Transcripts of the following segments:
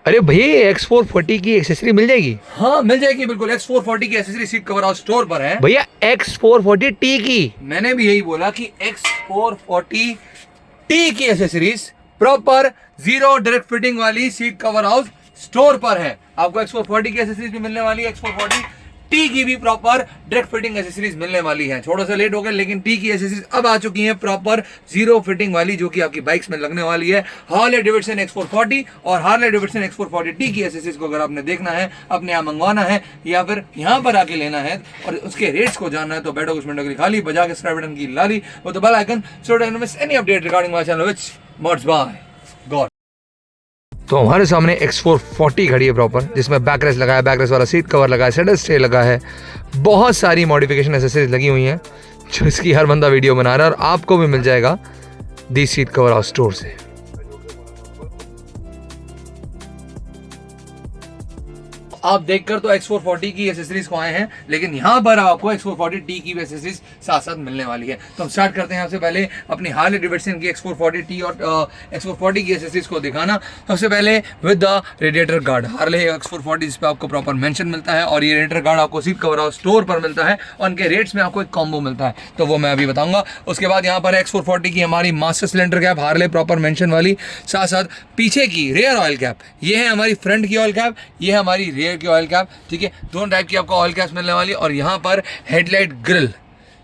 अरे भैया X440 की एक्सेसरी मिल जाएगी? हाँ मिल जाएगी बिल्कुल। X440 की accessory seat cover house store पर है भैया X440T की? मैंने भी यही बोला कि X440T की accessories proper zero direct fitting वाली सीट कवर हाउस स्टोर पर है। आपको X440 की एक्सेसरीज भी मिलने वाली है, X440T की भी प्रॉपर डायरेक्ट फिटिंग एक्सेसरीज मिलने वाली है। थोड़ा सा लेट हो गया लेकिन टी की एक्सेसरीज अब आ चुकी हैं प्रॉपर जीरो फिटिंग वाली, जो कि आपकी बाइक्स में लगने वाली है। हार्ले डेविडसन X440 और हार्ले डेविडसन X440T की एक्सेसरीज को अगर आपने देखना है, अपने यहाँ मंगवाना है या फिर यहाँ पर आके लेना है और उसके रेट्स को जानना है तो बैठो कुछ मिनटों के लिए खाली बजा के सब्सक्राइब बटन की लाली वो तो bell icon so don't miss any update regarding my channel which mods by god. तो हमारे सामने X440 खड़ी है प्रॉपर, जिसमें बैकरेस्ट लगा है, बैकरेस्ट वाला सीट कवर लगा है, सेडल स्टे लगा है, बहुत सारी मॉडिफिकेशन एसेसरीज लगी हुई हैं जो इसकी हर बंदा वीडियो बना रहा है और आपको भी मिल जाएगा दी सीट कवर हाउस स्टोर से। आप देखकर तो X440 की एक्सेसरीज को आए हैं लेकिन यहाँ पर आपको X440T की भी एक्सेसरीज साथ साथ मिलने वाली है। तो हम स्टार्ट करते हैं सबसे पहले अपनी हार्ले डेविडसन की X440T और X440 की एक्सेसरीज को दिखाना। सबसे पहले with the radiator guard Harley X440 जिस पे आपको प्रॉपर मेंशन मिलता है और ये रेडिएटर गार्ड आपको सीट कवर हाउस स्टोर पर मिलता है और उनके रेट्स में आपको एक कॉम्बो मिलता है तो वो मैं अभी बताऊंगा। उसके बाद यहाँ पर X440 की हमारी master cylinder cap Harley proper mention वाली, साथ साथ पीछे की रेयर ऑयल कैप, ये है हमारी फ्रंट की ऑयल कैप, ये है हमारी रेयर की ऑयल कैप। ठीक है, दोनों टाइप की आपको ऑयल कैप्स मिलने वाली और यहाँ पर हेडलाइट ग्रिल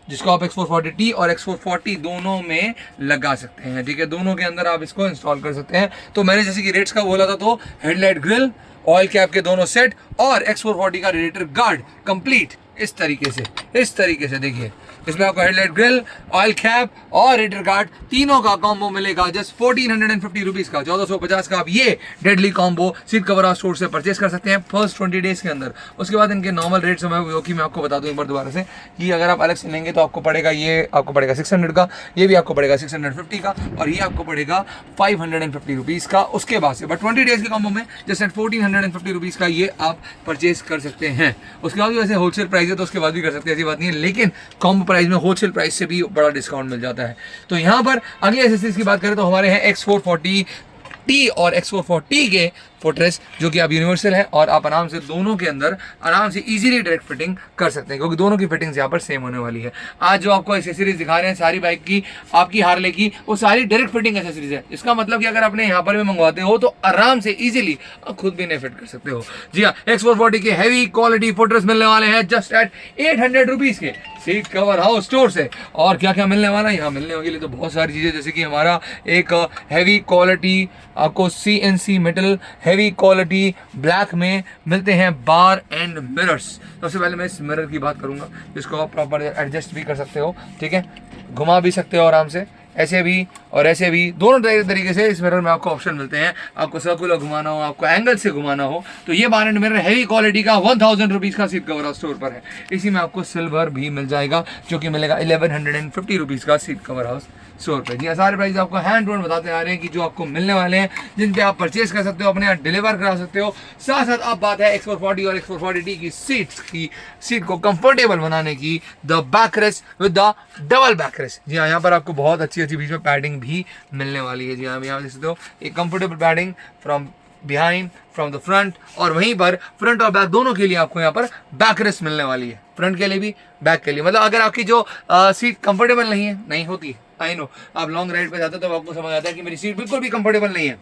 जिसको आप X440T और X440 दोनों में लगा सकते हैं। ठीक है, दोनों के अंदर आप इसको इंस्टॉल कर सकते हैं। तो मैंने जैसे कि रेट्स का बोला था तो हेडलाइट ग्रिल, ऑयल कैप के दोनों सेट और X440 का रेडिएटर गार्ड कंप्लीट इस तरीके से देखिए, इसमें आपको हेडलाइट ग्रिल, ऑयल कैप और रेडिएटर गार्ड तीनों का कॉम्बो मिलेगा जस्ट 1450 रुपीज का, 1450 का। आप ये deadly combo seat cover house store से परचेस कर सकते हैं फर्स्ट 20 डेज के अंदर। उसके बाद इनके नॉर्मल रेट्स में जो कि मैं आपको बता दूं एक बार दोबारा से कि अगर आप अलग से लेंगे तो आपको पड़ेगा, ये आपको पड़ेगा 600 का, ये भी आपको पड़ेगा 650 का और ये आपको पड़ेगा 550 रुपीज का उसके बाद से। बट 20 डेज के कॉम्बो में जस्ट एट 1450 रुपीज का ये आप परचेस कर सकते हैं। उसके बाद भी वैसे होलसेल प्राइस है तो उसके बाद भी कर सकते हैं, ऐसी बात नहीं है, लेकिन कॉम्बो प्राइस में होलसेल प्राइस से भी बड़ा डिस्काउंट मिल जाता है। तो यहाँ पर अगले एक्सेसरीज की बात करें तो हमारे हैं X440T और X440 के फोर्ट्रेस जो कि आप यूनिवर्सल है और आप आराम से दोनों के अंदर आराम से इजीली डायरेक्ट फिटिंग कर सकते हैं क्योंकि दोनों की फिटिंग्स यहाँ पर सेम होने वाली है। आज जो आपको एक्सेसरीज दिखा रहे हैं सारी बाइक की, आपकी हार्ले की, वो सारी डायरेक्ट फिटिंग एक्सेसरीज है। इसका मतलब कि अगर आपने यहाँ पर भी मंगवाते हो तो आराम से इजीली खुद भी नहीं फिट कर सकते हो। जी हाँ, X440 के हैवी क्वालिटी फोर्ट्रेस मिलने वाले हैं जस्ट एट 800 रुपीज के सीट कवर हाउस स्टोर से। और क्या क्या मिलने वाला है यहाँ, मिलने के लिए तो बहुत सारी चीज़ें, जैसे कि हमारा एक हैवी क्वालिटी आपको CNC metal heavy quality black में मिलते हैं बार एंड मिरर्स। सबसे पहले मैं इस मिरर की बात करूंगा जिसको आप प्रॉपर एडजस्ट भी कर सकते हो। ठीक है, घुमा भी सकते हो आराम से, ऐसे भी और ऐसे भी, दोनों तरीके से इस मिरर में आपको ऑप्शन मिलते हैं। आपको सर्कुलर घुमाना हो, आपको एंगल से घुमाना हो तो ये बार एंड मिरर हैवी क्वालिटी का 1000 रुपीज का सीट कवर हाउस स्टोर पर है। इसी में आपको सिल्वर भी मिल जाएगा जो कि मिलेगा 1150 रुपीज का सीट कवर हाउस स्टोर पर। जी, सारे प्राइस आपको हैंड टू हैंड बताते आ रहे हैं कि जो आपको मिलने वाले हैं, जिन पे आप परचेस कर सकते हो, अपने यहाँ डिलीवर करा सकते हो। साथ साथ अब बात है X440 और X440T की सीट को कंफर्टेबल बनाने की, the backrest with the double backrest. जी हाँ, यहाँ पर आपको बहुत अच्छी बीच में पैडिंग भी मिलने वाली है। जी हाँ, यहाँ देख सकते हो एक comfortable padding from behind, from the front, और वहीं पर फ्रंट और बैक दोनों के लिए आपको यहाँ पर बैकरेस्ट मिलने वाली है, फ्रंट के लिए भी बैक के लिए। मतलब अगर आपकी जो सीट कंफर्टेबल नहीं होती, आई नो आप लॉन्ग राइड पे जाते हो तो आपको समझ आता है कि मेरी सीट बिल्कुल भी कंफर्टेबल नहीं है,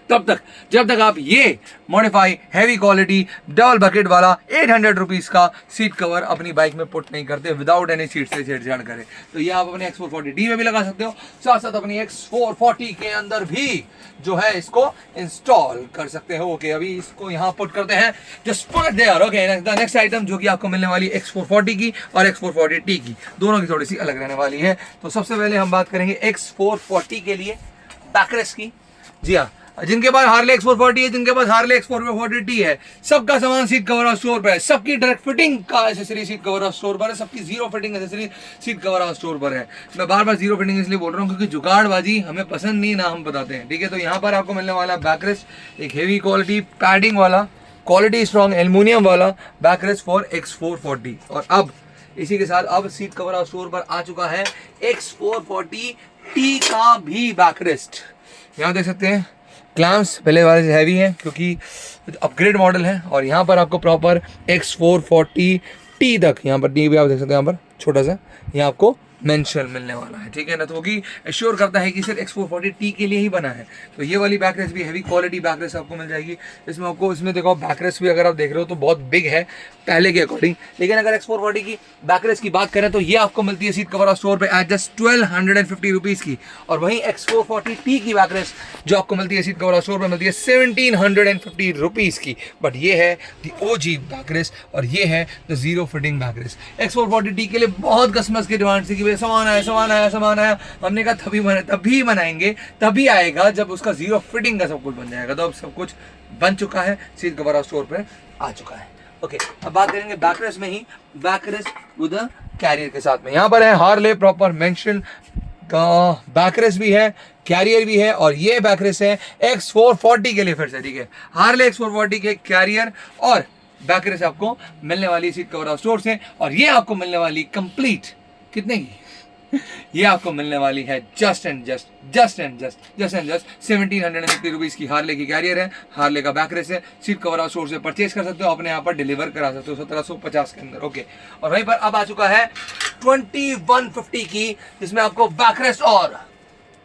तब तक जब तक आप ये modify heavy quality double bucket वाला 800 रुपीज का सीट कवर अपनी बाइक में पुट नहीं करते विदाउट एनी सीट से छेड़छाड़ करें, तो ये आप अपने X440D में भी लगा सकते हो। साथ साथ अपनी X440 के अंदर भी जो है इसको इंस्टॉल कर सकते हो। ओके, अभी इसको यहाँ पुट करते हैं, just put it there. Okay, the next item जो कि आपको मिलने वाली X440 की और X440T की, दोनों की थोड़ी सी अलग रहने वाली है। तो सबसे पहले हम बात करेंगे X440 के लिए बैकरेस्ट की। जी हाँ, जिनके पास हार्ले X440 है, जिनके पास हार्ले X440T है, सबका सामान सीट कवर हाउस स्टोर पर है। सबकी डायरेक्ट फिटिंग का accessory seat cover house store पर है, सबकी zero fitting accessory seat cover house store पर है। मैं बार बार जीरो फिटिंग इसलिए बोल रहा हूँ क्योंकि जुगाड़बाजी हमें पसंद नहीं, ना हम बताते हैं। ठीक है, तो यहाँ पर आपको मिलने वाला बैकरेस्ट एक हेवी क्वालिटी पैडिंग वाला, क्वालिटी स्ट्रॉन्ग एल्युमिनियम वाला बैकरेस्ट फॉर X440। और अब इसी के साथ अब सीट कवर हाउस स्टोर पर आ चुका है X440T का भी बैकरेस्ट। यहाँ देख सकते हैं क्लैम्प्स पहले वाले से हैवी हैं क्योंकि अपग्रेड मॉडल है। और यहाँ पर आपको प्रॉपर X440T तक, यहाँ पर डी भी आप देख सकते हैं, यहाँ पर छोटा सा यहाँ आपको मेंशन मिलने वाला है, ठीक है ना। तो वो की एश्योर करता है कि सिर्फ X440T के लिए ही बना है। तो ये वाली बैक रेस्ट भी हैवी क्वालिटी बैक रेस्ट आपको मिल जाएगी। इसमें आपको, इसमें देखो बैक रेस्ट भी अगर आप देख रहे हो तो बहुत बिग है पहले के अकॉर्डिंग। लेकिन अगर X440 की बैक रेस्ट की बात करें तो ये आपको मिलती है सीट कवर और स्टोर पे एट जस्ट 1250 रुपीज़ की। और वहीं X440T की बैक रेस्ट जो आपको मिलती है सीट कवर और स्टोर पे मिलती है 1750 रुपीज़ की। बट ये है दी OG बैक रेस्ट और ये है the zero fitting back rest. X440T के लिए बहुत कस्टमर्स की डिमांड थी कि सामान आया। हमने कहा तभी बनाएंगे, तभी आएगा जब उसका जीरो फिटिंग का सब कुछ बन जाएगा। तो अब सब कुछ बन चुका है, सीट कवर और स्टोर पे आ चुका है। ओके, अब बात करेंगे बैकरेस्ट में ही, बैकरेस्ट विद कैरियर के साथ में। यहाँ पर है हार्ले प्रॉपर मेंशन का बैकरेस्ट भी है, कैरियर भी है। और ये बैकरेस्ट है X440 के लिए फिर से, ठीक है। हार्ले X440 के कैरियर और बैकरेस्ट आपको मिलने वाली सीट कवर और स्टोर से। और ये आपको मिलने वाली कंप्लीट कितने की ये आपको मिलने वाली है जस्ट एंड जस्ट 1750 रुपीज़ की। हार्ले की कैरियर है, हार्ले का बैकरेस्ट है, सीट कवर और स्टोर से परचेज कर सकते हो, अपने यहाँ पर डिलीवर करा सकते हो 1750 के अंदर। ओके, और वहीं पर अब आ चुका है 2150 की, जिसमें आपको बैकरेस्ट और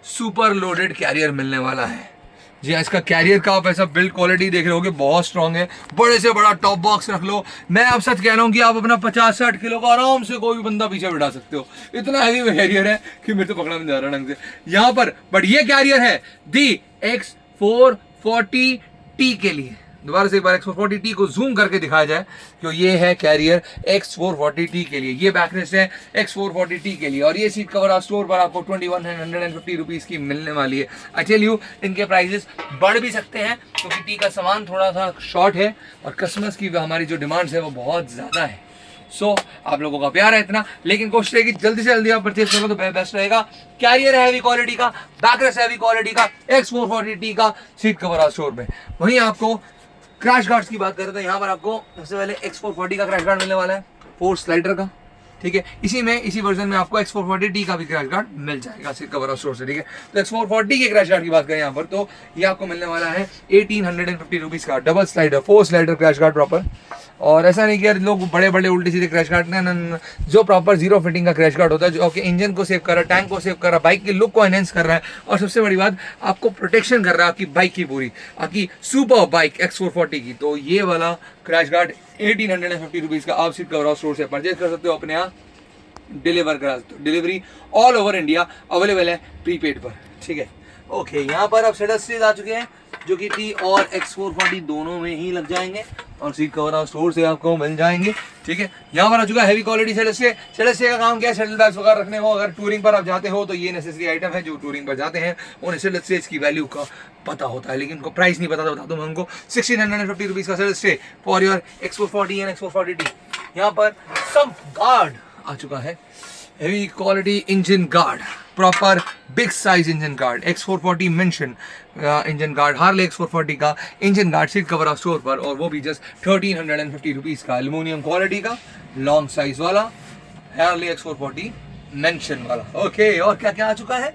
सुपर लोडेड कैरियर मिलने वाला है। जी हाँ, इसका कैरियर का आप ऐसा बिल्ड क्वालिटी देख रहे होगे, बहुत स्ट्रांग है। बड़े से बड़ा टॉप बॉक्स रख लो। मैं आप सच कह रहा हूँ कि आप अपना 50-60 किलो का आराम से कोई भी बंदा पीछे बिठा सकते हो। इतना हैवी कैरियर है कि मेरे तो पकड़ा नहीं जा रहा ढंग से यहाँ पर। बट ये कैरियर है दी X440T के लिए। दोबारा से एक बार X440T को जूम करके दिखाया जाए कि ये है कैरियर X440T के लिए। ये बैकरेस्ट है X440T के लिए। और ये सीट कवर और स्टोर पर आपको 2150 रुपीज़ की मिलने वाली है। आई टेल यू, इनके प्राइजेस बढ़ भी सकते हैं क्योंकि टी का सामान थोड़ा सा शॉर्ट है और कस्टमर्स की हमारी जो डिमांड्स है वो बहुत ज़्यादा है। सो आप लोगों का प्यार है इतना, लेकिन कोशिश रहेगी जल्दी से जल्दी आप परचेज करो तो बेस्ट रहेगा। कैरियर है हैवी क्वालिटी का, बैकरेस्ट हैवी क्वालिटी का, X440T का सीट कवर और स्टोर पे। वहीं आपको क्रैश गार्ड्स की बात करें तो यहाँ पर आपको सबसे पहले X440 का क्रैश गार्ड मिलने वाला है, 4 स्लाइडर का, ठीक है। इसी वर्जन में आपको X440T का भी क्रैश गार्ड मिल जाएगा सीट कवर और स्टोर से, ठीक है। तो X440 के क्रैश गार्ड की बात करें यहाँ पर तो ये आपको मिलने वाला है 1850 रुपीज़ का, double slider 4 slider crash guard proper. और ऐसा नहीं कि यार लोग बड़े बड़े उल्टे सीधे क्रैश गार्ड ना, जो प्रॉपर जीरो फिटिंग का क्रैश गार्ड होता है, जो आपके इंजन को सेव कर रहा है, टैंक को सेव कर रहा है, बाइक की लुक को एनहेंस कर रहा है, और सबसे बड़ी बात आपको प्रोटेक्शन कर रहा है आपकी बाइक की पूरी, आपकी सुपर बाइक X440 की। तो ये वाला क्रैश गार्ड 1850 रुपीज़ का आप सीट कवर और स्टोर से परचेज कर सकते हो, अपने यहाँ डिलीवर करा सकते हो। Delivery all over India available है प्रीपेड पर, ठीक है। ओके, यहाँ पर अब सेडल सीरीज आ चुके हैं जो कि T और X440 दोनों में ही लग जाएंगे और सीट कवर और स्टोर से आपको मिल जाएंगे, ठीक है। यहाँ पर आ चुका है heavy quality saddle stay. Saddle stay का काम क्या है, सेडल बैग्स वगैरह रखने हो, अगर टूरिंग पर आप जाते हो तो ये नेसेसरी आइटम है। जो टूरिंग पर जाते हैं उन्हें सेडल स्टे की वैल्यू का पता होता है, लेकिन उनको प्राइस नहीं पता। तो बता दूँ मैं उनको 1650 रुपीज़ का saddle stay for your X440 and X440T। यहाँ पर सब गार्ड आ चुका है, heavy quality engine guard, proper big size engine guard, X440 mention engine guard, Harley X440 का engine guard seat cover of store पर, और वो भी जस्ट 1350 रुपीज़ का, एल्यूमिनियम क्वालिटी का लॉन्ग साइज वाला हार्ले X440 मेंशन वाला। ओके, और क्या क्या आ चुका है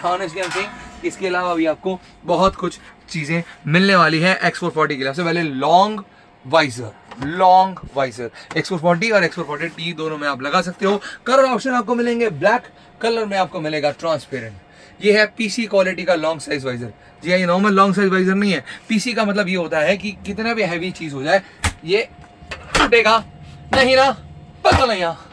honestly I'm saying, इसके अलावा भी आपको बहुत कुछ चीज़ें मिलने वाली है X440 के लिए। सबसे पहले लॉन्ग वाइजर X440 और X440T दोनों में आप लगा सकते हो। कलर ऑप्शन आपको मिलेंगे, ब्लैक कलर में आपको मिलेगा ट्रांसपेरेंट। ये है पीसी क्वालिटी का लॉन्ग साइज वाइजर। जी हाँ, ये नॉर्मल लॉन्ग साइज वाइजर नहीं है। पीसी का मतलब ये होता है कि कितना भी हैवी चीज़ हो जाए ये टूटेगा नहीं ना, पता नहीं। यहाँ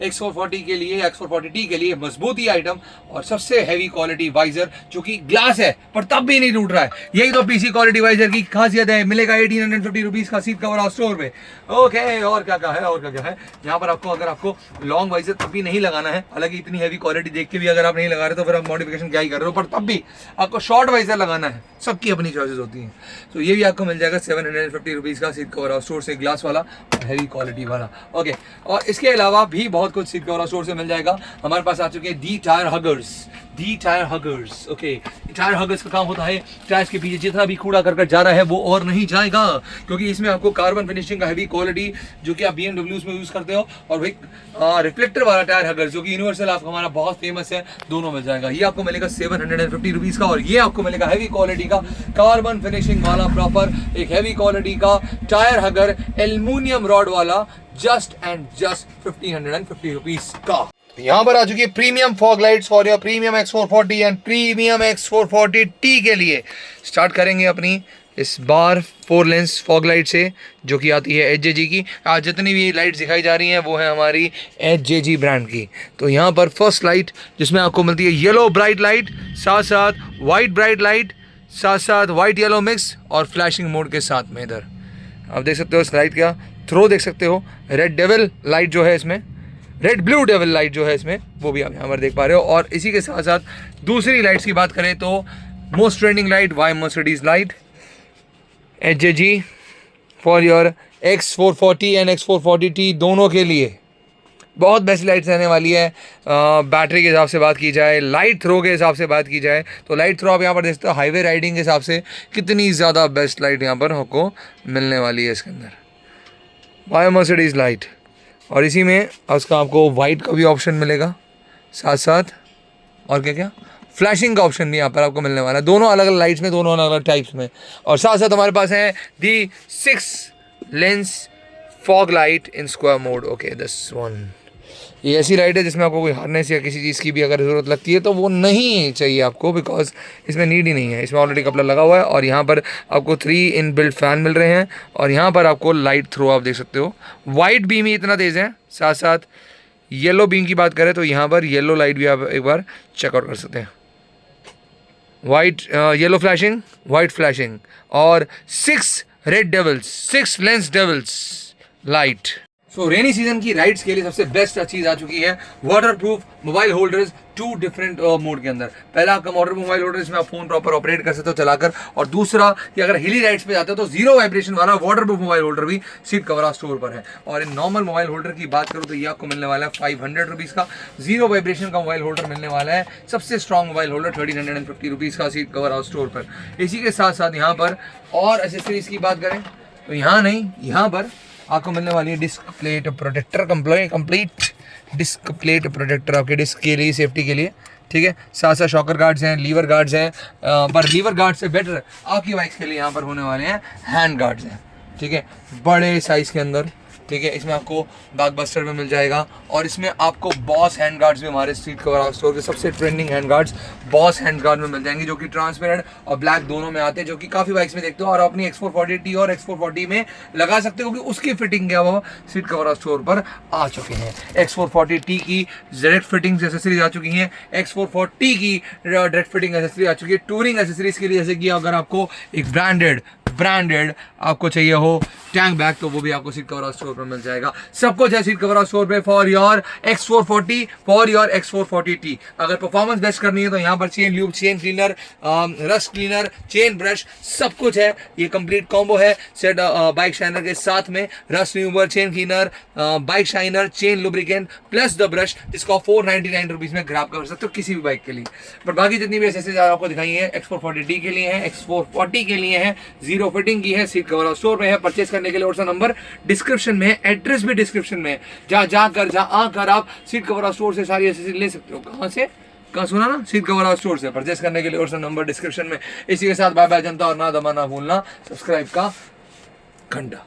X440 के लिए, X440T के लिए मजबूती आइटम और सबसे हैवी क्वालिटी वाइजर जो कि ग्लास है पर तब भी नहीं टूट रहा है। यही तो पीसी क्वालिटी वाइजर की खासियत है। मिलेगा 1850 रुपीज़ का सीट कवर और स्टोर में। ओके, और क्या क्या है यहाँ पर आपको, अगर आपको लॉन्ग वाइजर तब भी नहीं लगाना है, हालांकि इतनी हैवी क्वालिटी देख के भी अगर आप नहीं लगा रहे तो फिर आप मॉडिफिकेशन क्या ही कर रहे हो, पर तब भी आपको शॉर्ट वाइजर लगाना है, सबकी अपनी चॉइसेस होती हैं। तो ये भी आपको मिल जाएगा 750 रुपीज़ का सीट कवर और स्टोर से, ग्लास वाला और हैवी क्वालिटी वाला। ओके, और इसके अलावा भी बहुत कुछ सीट कवर और स्टोर से मिल जाएगा। हमारे पास आ चुके हैं दी टायर हगर्स। दी टायर हगर्स। ओके, टायर हगर्स का काम होता है टायर्स के पीछे जितना भी कूड़ा करकट जा रहा है वो और नहीं जाएगा, क्योंकि इसमें आपको कार्बन फिनिशिंग का हैवी क्वालिटी जो कि आप BMW में यूज करते हो, और भाई रिफ्लेक्टर वाला टायर हगर जो कि यूनिवर्सल आपका हमारा बहुत फेमस है, दोनों मिल जाएगा। ये आपको मिलेगा 750 रुपीज का, और ये आपको मिलेगा हैवी क्वालिटी का कार्बन फिनिशिंग वाला प्रॉपर एक हैवी क्वालिटी का टायर हगर एल्यूमिनियम रॉड वाला जस्ट एंड जस्ट 1550 रुपीज का। यहाँ पर आ चुकी है premium fog lights for your premium X440 and premium X440T के लिए। स्टार्ट करेंगे अपनी इस बार 4 लेंस फॉग लाइट से जो कि आती है HJG की। आज जितनी भी लाइट्स दिखाई जा रही हैं वो है हमारी HJG ब्रांड की। तो यहाँ पर फर्स्ट लाइट जिसमें आपको मिलती है येलो ब्राइट लाइट, साथ साथ वाइट ब्राइट लाइट, साथ साथ वाइट येलो मिक्स और फ्लैशिंग मोड के साथ में। इधर आप देख सकते हो इस लाइट का थ्रो देख सकते हो, रेड डेविल लाइट जो है इसमें, रेड ब्लू डेविल लाइट जो है इसमें वो भी आप यहाँ पर देख पा रहे हो। और इसी के साथ साथ दूसरी लाइट्स की बात करें तो most trending light why Mercedes light HJG for your X440 and X440T दोनों के लिए बहुत बेस्ट लाइट्स रहने वाली है। बैटरी के हिसाब से बात की जाए, लाइट थ्रो के हिसाब से बात की जाए तो लाइट थ्रो आप यहाँ पर देखते हो हाईवे राइडिंग के हिसाब से कितनी ज़्यादा बेस्ट लाइट यहाँ पर आपको मिलने वाली है इसके अंदर, वाई मर्सिडीज लाइट। और इसी में उसका आपको वाइट का भी ऑप्शन मिलेगा, साथ साथ और क्या क्या फ्लैशिंग का ऑप्शन भी यहाँ पर आपको मिलने वाला है, दोनों अलग अलग लाइट्स में, दोनों अलग अलग टाइप्स में। और साथ साथ हमारे पास है दी 6 lens fog light in square mode. Okay, this one ये ऐसी लाइट है जिसमें आपको कोई हार्नेस या किसी चीज़ की भी अगर ज़रूरत लगती है तो वो नहीं चाहिए आपको, बिकॉज इसमें नीड ही नहीं है, इसमें ऑलरेडी कपड़ा लगा हुआ है। और यहाँ पर आपको 3 इन बिल्ट फ़ैन मिल रहे हैं, और यहाँ पर आपको लाइट थ्रो आप देख सकते हो, वाइट बीम ही इतना तेज़ है। साथ साथ येलो बीम की बात करें तो यहाँ पर येलो लाइट भी आप एक बार चेकआउट कर सकते हैं, white yellow flashing, white flashing, और 6 red devils, 6 lens devils light. So rainy season की राइड्स के लिए सबसे बेस्ट चीज आ चुकी है waterproof mobile holders 2 different mode के अंदर। पहला आपका वाटरप्रूफ मोबाइल होल्डर जिसमें आप फोन प्रॉपर ऑपरेट कर सकते हो चलाकर, और दूसरा कि अगर हिली राइड्स पे जाते हो तो 0 वाइब्रेशन वाला वाटरप्रूफ मोबाइल होल्डर भी सीट कवर स्टोर पर है। और इन नॉर्मल मोबाइल होल्डर की बात करूँ तो ये आपको मिलने वाला है 500 रुपीज़ का। 0 वाइब्रेशन का मोबाइल होल्डर मिलने वाला है सबसे स्ट्रॉन्ग मोबाइल होल्डर 1350 रुपीज़ का सीट कवर स्टोर पर। इसी के साथ साथ यहाँ पर और एसेसरीज की बात करें तो यहाँ नहीं, यहाँ पर आपको मिलने वाली है disc plate protector, complete disc plate protector आपके डिस्क के लिए, सेफ्टी के लिए, ठीक है। साथ साथ शॉकर गार्ड्स हैं, लीवर गार्ड्स हैं, पर लीवर गार्ड से बेटर आपकी बाइक्स के लिए यहाँ पर होने वाले हैं हैंड गार्ड्स हैं, ठीक है, बड़े साइज़ के अंदर, ठीक है। इसमें आपको बैकबस्टर में मिल जाएगा, और इसमें आपको बॉस हैंड गार्ड्स भी हमारे स्ट्रीट कवर स्टोर के सबसे trending hand guards boss hand guard में मिल जाएंगे, जो कि ट्रांसपेरेंट और ब्लैक दोनों में आते हैं, जो कि काफ़ी बाइक्स में देखते हो, और अपनी X440T और X440 में लगा सकते हो, क्योंकि उसकी फिटिंग क्या वो सीट कवर स्टोर पर आ चुके हैं। X440T की डायरेक्ट फिटिंग एसेसरीज आ चुकी हैं, X440 की डायरेक्ट फिटिंग एसेसरी आ चुकी है। टूरिंग एसेसरीज के लिए जैसे कि अगर आपको एक ब्रांडेड आपको चाहिए हो टैंक बैग तो वो भी आपको सीट कवर स्टोर पर मिल जाएगा। सब कुछ है सीट कवर स्टोर पे for your X440, for your X440T। अगर परफॉर्मेंस बेस्ट करनी है तो यहाँ पर chain lube, chain cleaner, rust cleaner, chain brush सब कुछ है। ये कंप्लीट कॉम्बो है सेट बाइक शाइनर के साथ में, rust remover, chain cleaner, bike shiner, chain lubricant plus the brush, जिसको आप 499 रुपीज़ में ग्रैब कर सकते हो किसी भी बाइक के लिए। पर बाकी जितनी भी एसेसरीज आपको दिखाई है X440T के लिए है, X440 के लिए है, 0 फिटिंग की है, सीट कवर स्टोर में है। परचेज करने के लिए व्हाट्सएप नंबर डिस्क्रिप्शन में है, एड्रेस भी डिस्क्रिप्शन में है, जहाँ आकर आप सीट कवर स्टोर से सारी एसेसरीज ले सकते हो। कहाँ सुना ना, सीट कवर स्टोर से परचेज करने के लिए व्हाट्सएप नंबर डिस्क्रिप्शन में। इसी के साथ बाय बाय जनता, और ना दबाना भूलना सब्सक्राइब का घंटा।